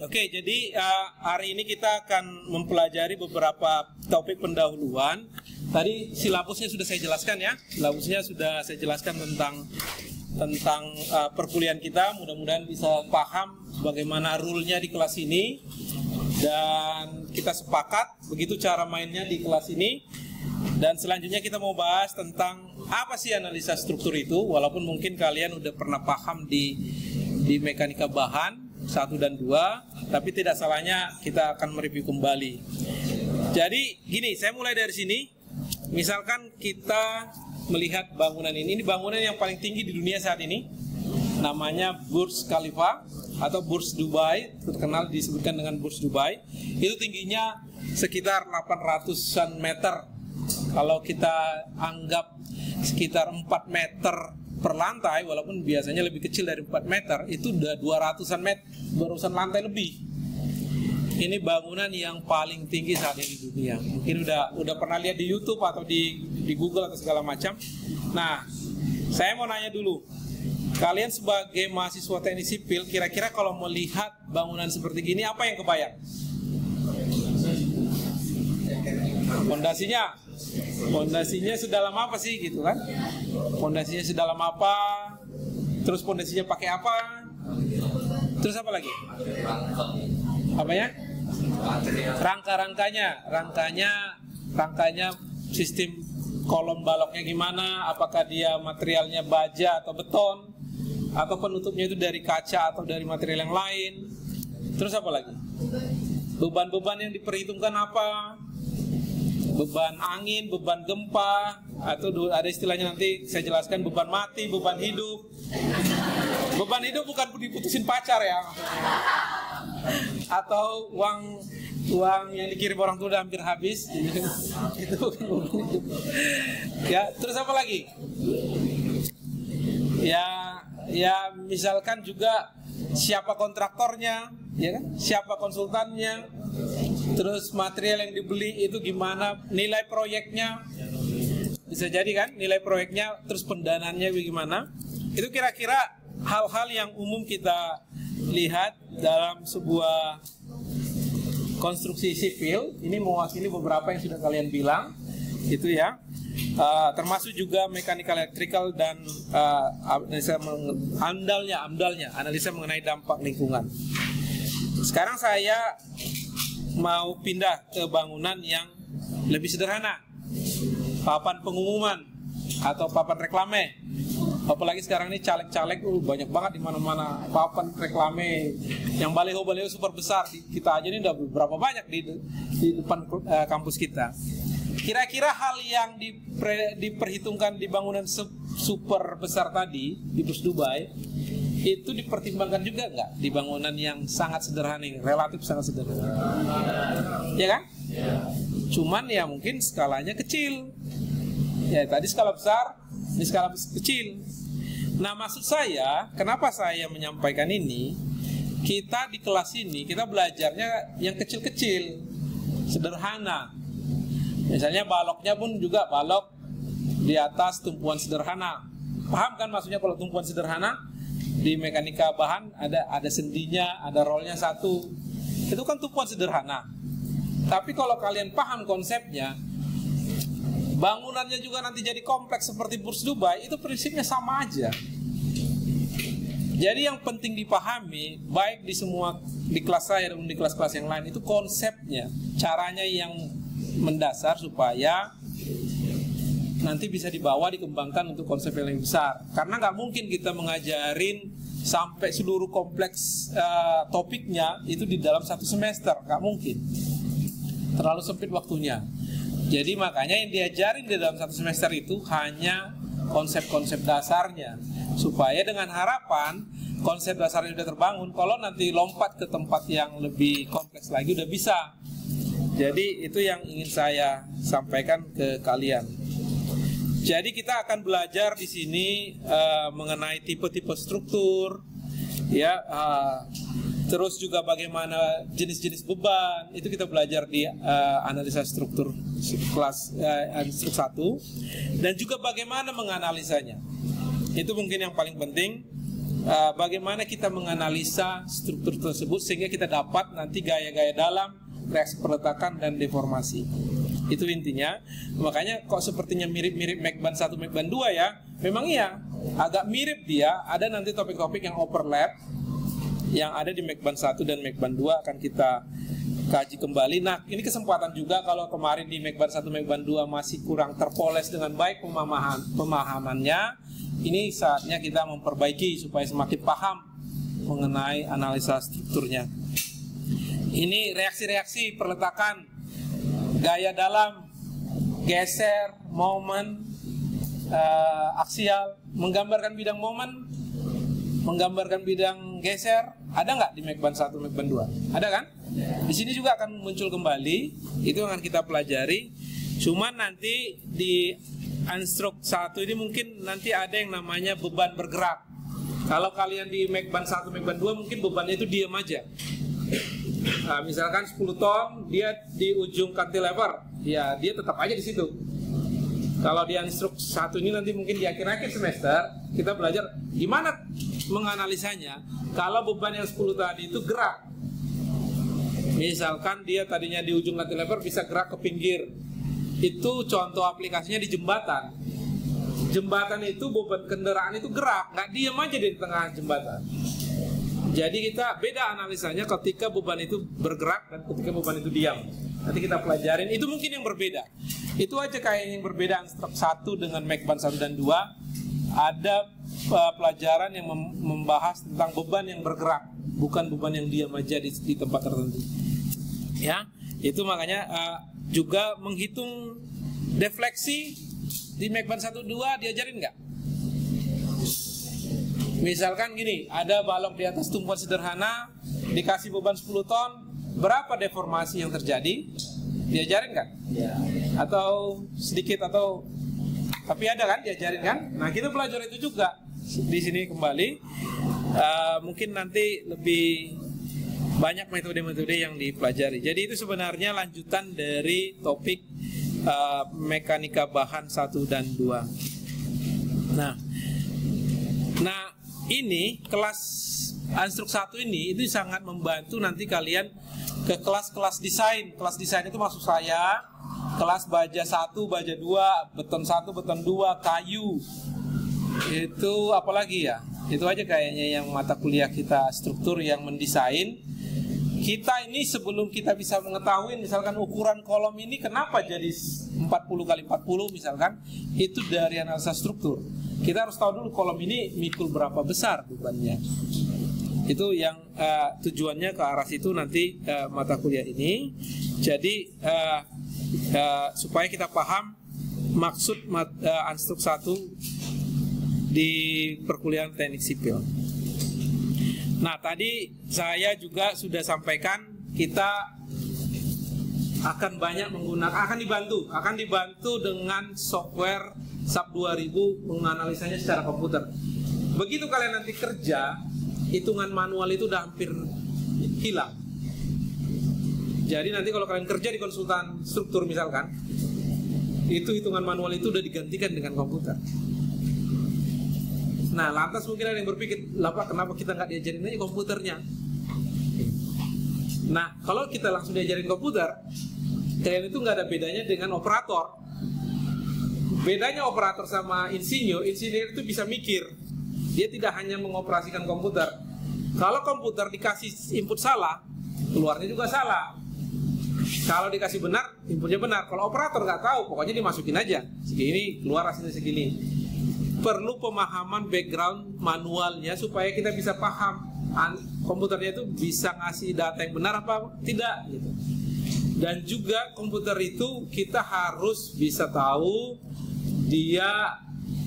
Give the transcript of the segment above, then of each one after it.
Oke, jadi hari ini kita akan mempelajari beberapa topik pendahuluan. Tadi silabusnya sudah saya jelaskan ya. Silabusnya sudah saya jelaskan tentang perkuliahan kita. Mudah-mudahan bisa paham bagaimana rule-nya di kelas ini. Dan kita sepakat begitu cara mainnya di kelas ini. Dan selanjutnya kita mau bahas tentang apa sih analisa struktur itu. Walaupun mungkin kalian udah pernah paham di mekanika bahan 1 dan 2, tapi tidak salahnya kita akan mereview kembali. Jadi gini, saya mulai dari sini. Misalkan kita melihat bangunan ini bangunan yang paling tinggi di dunia saat ini. Namanya Burj Khalifa atau Burj Dubai, terkenal disebutkan dengan Burj Dubai. Itu tingginya sekitar 800-an meter. Kalau kita anggap sekitar 4 meter per lantai, walaupun biasanya lebih kecil dari 4 meter, itu udah 200-an meter, 200-an lantai lebih. Ini bangunan yang paling tinggi saat ini di dunia. Mungkin udah pernah lihat di YouTube atau di Google atau segala macam. Nah, saya mau nanya dulu, kalian sebagai mahasiswa teknik sipil, kira-kira kalau melihat bangunan seperti gini, apa yang kebayang? Fondasinya sedalam apa sih gitu kan? Fondasinya sedalam apa? Terus fondasinya pakai apa? Terus apa lagi? Apanya? Rangkanya sistem kolom baloknya gimana? Apakah dia materialnya baja atau beton? Atau penutupnya itu dari kaca atau dari material yang lain? Terus apa lagi? Beban-beban yang diperhitungkan apa? Beban angin, beban gempa, atau ada istilahnya nanti saya jelaskan, beban mati, beban hidup. Beban hidup bukan diputusin pacar ya, atau uang yang dikirim orang tua udah hampir habis. Itu bukan beban hidup. Ya, terus apa lagi? Ya misalkan juga siapa kontraktornya, ya kan? Siapa konsultannya? Terus material yang dibeli itu gimana, nilai proyeknya, bisa jadi kan nilai proyeknya, terus pendanaannya bagaimana. Itu kira-kira hal-hal yang umum kita lihat dalam sebuah konstruksi sipil. Ini mewakili beberapa yang sudah kalian bilang itu ya, termasuk juga mechanical electrical dan analisa mengenai dampak lingkungan. Sekarang saya mau pindah ke bangunan yang lebih sederhana, papan pengumuman atau papan reklame. Apalagi sekarang ini caleg-caleg banyak banget di mana-mana papan reklame yang baliho-baliho super besar. Kita aja ini udah berapa banyak di depan kampus kita. Kira-kira hal yang diperhitungkan di bangunan super besar tadi di Burj Dubai itu dipertimbangkan juga nggak di bangunan yang sangat sederhana ini, relatif sangat sederhana, ya kan? Cuman ya mungkin skalanya kecil. Ya tadi skala besar, ini skala kecil. Nah maksud saya, kenapa saya menyampaikan ini? Kita di kelas ini kita belajarnya yang kecil-kecil, sederhana. Misalnya baloknya pun juga balok di atas tumpuan sederhana. Paham kan maksudnya kalau tumpuan sederhana? Di mekanika bahan ada sendinya, ada rollnya satu. Itu kan tumpuan sederhana. Tapi kalau kalian paham konsepnya, bangunannya juga nanti jadi kompleks seperti Burj Dubai, itu prinsipnya sama aja. Jadi yang penting dipahami, baik di kelas saya dan di kelas-kelas yang lain, itu konsepnya, caranya yang mendasar supaya nanti bisa dibawa, dikembangkan untuk konsep yang lebih besar. Karena nggak mungkin kita mengajarin sampai seluruh kompleks topiknya itu di dalam 1 semester, nggak mungkin. Terlalu sempit waktunya. Jadi makanya yang diajarin di dalam 1 semester itu hanya konsep-konsep dasarnya, supaya dengan harapan konsep dasarnya sudah terbangun, kalau nanti lompat ke tempat yang lebih kompleks lagi udah bisa. Jadi itu yang ingin saya sampaikan ke kalian. Jadi kita akan belajar di sini mengenai tipe-tipe struktur, ya, terus juga bagaimana jenis-jenis beban. Itu kita belajar di analisa struktur kelas struktur 1, dan juga bagaimana menganalisanya. Itu mungkin yang paling penting. bagaimana kita menganalisa struktur tersebut sehingga kita dapat nanti gaya-gaya dalam, reaksi peletakan dan deformasi. Itu intinya. Makanya kok sepertinya mirip-mirip Mekban 1, Mekban 2 ya. Memang iya, agak mirip dia. Ada nanti topik-topik yang overlap yang ada di Mekban 1 dan Mekban 2 akan kita kaji kembali. Nah, ini kesempatan juga kalau kemarin di Mekban 1, Mekban 2 masih kurang terpoles dengan baik pemahamannya. Ini saatnya kita memperbaiki supaya semakin paham mengenai analisa strukturnya. Ini reaksi-reaksi perletakan, gaya dalam, geser, momen, aksial, menggambarkan bidang momen, menggambarkan bidang geser. Ada nggak di Mekban 1, Mekban 2? Ada kan? Di sini juga akan muncul kembali. Itu akan kita pelajari. Cuman nanti di Unstruk 1 ini mungkin nanti ada yang namanya beban bergerak. Kalau kalian di Mekban 1, Mekban 2 mungkin bebannya itu diam aja. Nah, misalkan 10 ton dia di ujung cantilever, ya dia tetap aja di situ. Kalau di Unstruk 1 ini nanti mungkin di akhir-akhir semester kita belajar gimana menganalisanya. Kalau beban yang 10 tadi itu gerak, misalkan dia tadinya di ujung cantilever bisa gerak ke pinggir. Itu contoh aplikasinya di jembatan. Jembatan itu beban kendaraan itu gerak, nggak diam aja di tengah jembatan. Jadi kita beda analisanya ketika beban itu bergerak dan ketika beban itu diam. Nanti kita pelajarin, itu mungkin yang berbeda. Itu aja kayak yang berbeda Unstruk 1 dengan Mekban 1 dan 2. Ada pelajaran yang membahas tentang beban yang bergerak, bukan beban yang diam aja di tempat tertentu. Ya, itu makanya juga menghitung defleksi di Mekban 1 2 diajarin nggak? Misalkan gini, ada balok di atas tumpuan sederhana, dikasih beban 10 ton, berapa deformasi yang terjadi? Diajarin kan? Ya. Atau sedikit atau tapi ada kan diajarin kan? Nah, kita belajar itu juga di sini kembali. Mungkin nanti lebih banyak metode-metode yang dipelajari. Jadi itu sebenarnya lanjutan dari topik mekanika bahan 1 dan 2. Nah, ini kelas Unstruk 1 ini itu sangat membantu nanti kalian ke kelas-kelas desain. Kelas desain itu maksud saya kelas baja 1, baja 2, beton 1, beton 2, kayu. Itu apalagi ya? Itu aja kayaknya yang mata kuliah kita struktur yang mendesain. Kita ini sebelum kita bisa mengetahui misalkan ukuran kolom ini kenapa jadi 40 kali 40 misalkan, itu dari analisa struktur. Kita harus tahu dulu kolom ini mikul berapa besar bebannya. Itu yang tujuannya ke arah situ nanti mata kuliah ini. Jadi supaya kita paham maksud Unstruk 1 di perkuliahan teknik sipil. Nah, tadi saya juga sudah sampaikan kita akan banyak menggunakan, akan dibantu dengan software SAP 2000 menganalisanya secara komputer. Begitu kalian nanti kerja, hitungan manual itu udah hampir hilang. Jadi nanti kalau kalian kerja di konsultan struktur misalkan, itu hitungan manual itu udah digantikan dengan komputer. Nah, lantas mungkin ada yang berpikir, kenapa kita nggak diajarin aja komputernya? Nah, kalau kita langsung diajarin komputer, kalian itu nggak ada bedanya dengan operator. Bedanya operator sama insinyur itu bisa mikir. Dia tidak hanya mengoperasikan komputer. Kalau komputer dikasih input salah, keluarnya juga salah. Kalau dikasih benar, inputnya benar. Kalau operator nggak tahu, pokoknya dimasukin aja. Segini, keluar hasilnya segini. Perlu pemahaman background manualnya supaya kita bisa paham komputernya itu bisa ngasih data yang benar apa tidak gitu. Dan juga komputer itu kita harus bisa tahu dia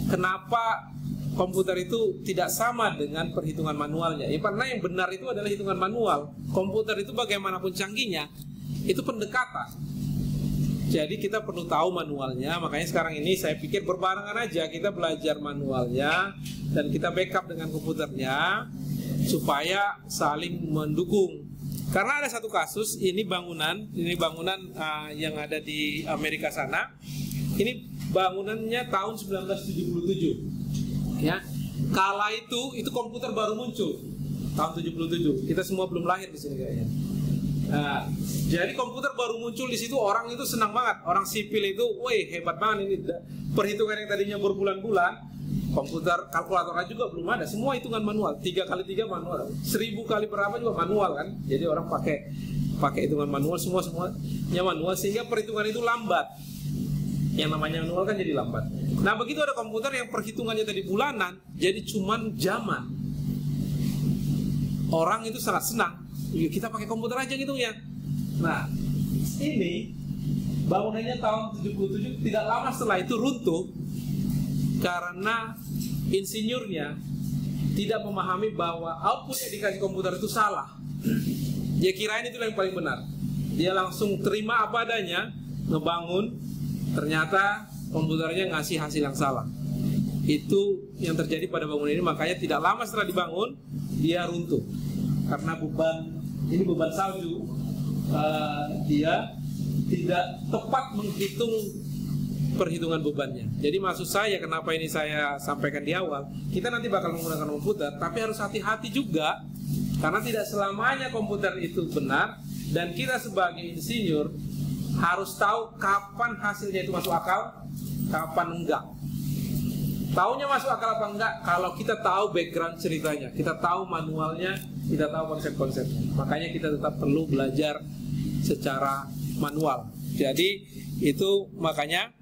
kenapa komputer itu tidak sama dengan perhitungan manualnya. Ya, karena yang benar itu adalah hitungan manual. Komputer itu bagaimanapun canggihnya itu pendekatan. Jadi kita perlu tahu manualnya. Makanya sekarang ini saya pikir berbarengan aja kita belajar manualnya dan kita backup dengan komputernya supaya saling mendukung. Karena ada satu kasus, ini bangunan yang ada di Amerika sana. Ini bangunannya tahun 1977. Ya. Kala itu komputer baru muncul tahun 77. Kita semua belum lahir di sini kayaknya. Nah, jadi komputer baru muncul di situ, orang itu senang banget. Orang sipil itu, woi hebat banget ini. Perhitungan yang tadinya berbulan-bulan, komputer kalkulator juga belum ada. Semua hitungan manual, 3 kali 3 manual, 1000 kali berapa juga manual kan. Jadi orang pakai hitungan manual, semuanya manual, sehingga perhitungan itu lambat. Yang namanya manual kan jadi lambat. Nah begitu ada komputer yang perhitungannya tadi bulanan, jadi cuman jaman. Orang itu sangat senang. Kita pakai komputer aja gitu ya. Nah, ini bangunannya tahun 77, tidak lama setelah itu runtuh karena insinyurnya tidak memahami bahwa output yang dikasih komputer itu salah. Dia kirain itu yang paling benar. Dia langsung terima apa adanya, ngebangun, ternyata komputernya ngasih hasil yang salah. Itu yang terjadi pada bangunan ini, makanya tidak lama setelah dibangun dia runtuh karena beban salju. Dia tidak tepat menghitung perhitungan bebannya. Jadi maksud saya, kenapa ini saya sampaikan di awal, kita nanti bakal menggunakan komputer, tapi harus hati-hati juga, karena tidak selamanya komputer itu benar, dan kita sebagai insinyur harus tahu kapan hasilnya itu masuk akal, kapan enggak. Taunya masuk akal apa enggak kalau kita tahu background ceritanya, kita tahu manualnya, kita tahu konsep-konsepnya. Makanya kita tetap perlu belajar secara manual. Jadi itu makanya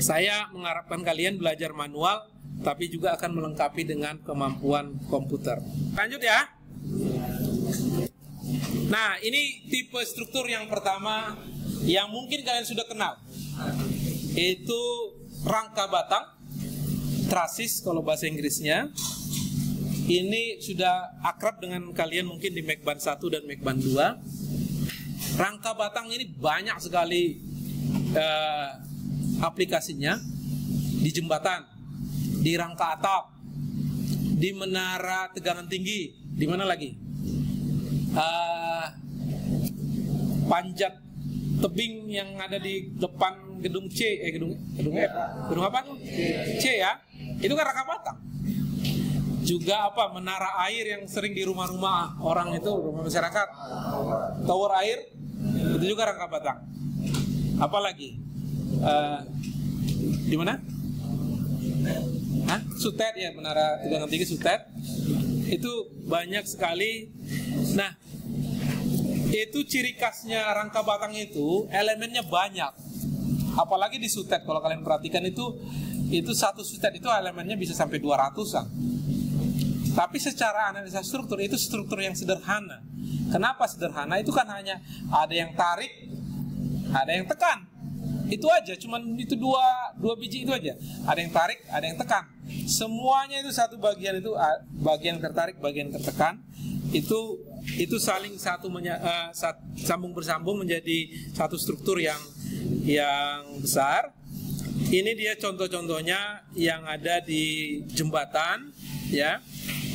saya mengharapkan kalian belajar manual, tapi juga akan melengkapi dengan kemampuan komputer. Lanjut ya. Nah, ini tipe struktur yang pertama yang mungkin kalian sudah kenal. Itu rangka batang, trasis kalau bahasa Inggrisnya. Ini sudah akrab dengan kalian mungkin di Mekban 1 dan Mekban 2. Rangka batang ini banyak sekali aplikasinya. Di jembatan, di rangka atap, di menara tegangan tinggi, di mana lagi? Panjat tebing yang ada di depan gedung C, gedung F, gedung apa tuh? C ya, itu kan rangka batang. Juga apa, menara air yang sering di rumah-rumah orang itu, rumah masyarakat, tower air, itu juga rangka batang. Apalagi di mana? Sutet ya, menara tegangan tinggi Sutet. Itu banyak sekali. Nah, itu ciri khasnya rangka batang itu elemennya banyak. Apalagi di Sutet, kalau kalian perhatikan itu satu Sutet itu elemennya bisa sampai 200-an. Tapi secara analisa struktur itu struktur yang sederhana. Kenapa sederhana? Itu kan hanya ada yang tarik, ada yang tekan. Itu aja, cuman itu dua biji itu aja. Ada yang tarik, ada yang tekan. Semuanya itu satu bagian, itu bagian tertarik, bagian tertekan. Itu saling sambung bersambung menjadi satu struktur yang besar. Ini dia contoh-contohnya yang ada di jembatan, ya.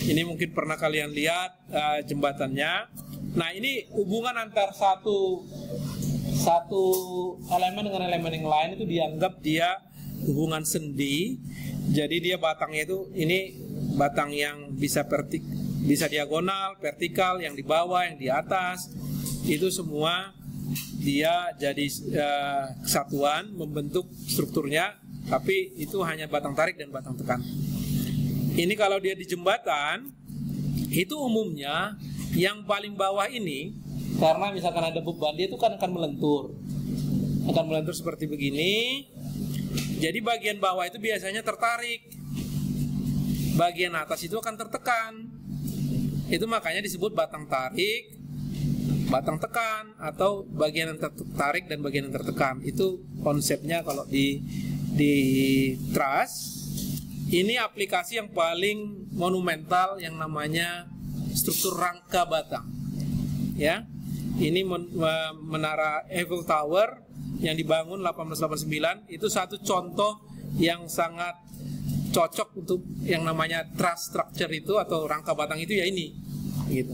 Ini mungkin pernah kalian lihat jembatannya. Nah, ini hubungan antar satu elemen dengan elemen yang lain itu dianggap dia hubungan sendi. Jadi dia batangnya itu, ini batang yang bisa diagonal, vertikal, yang di bawah, yang di atas, itu semua dia jadi kesatuan membentuk strukturnya. Tapi itu hanya batang tarik dan batang tekan. Ini kalau dia di jembatan, itu umumnya yang paling bawah ini, karena misalkan ada beban, dia itu kan akan melentur seperti begini. Jadi bagian bawah itu biasanya tertarik, bagian atas itu akan tertekan. Itu makanya disebut batang tarik, batang tekan, atau bagian yang tertarik dan bagian yang tertekan. Itu konsepnya kalau di truss. Ini aplikasi yang paling monumental yang namanya struktur rangka batang. Ya. Ini menara Eiffel Tower yang dibangun 1889, itu satu contoh yang sangat cocok untuk yang namanya truss structure itu atau rangka batang itu, ya ini gitu.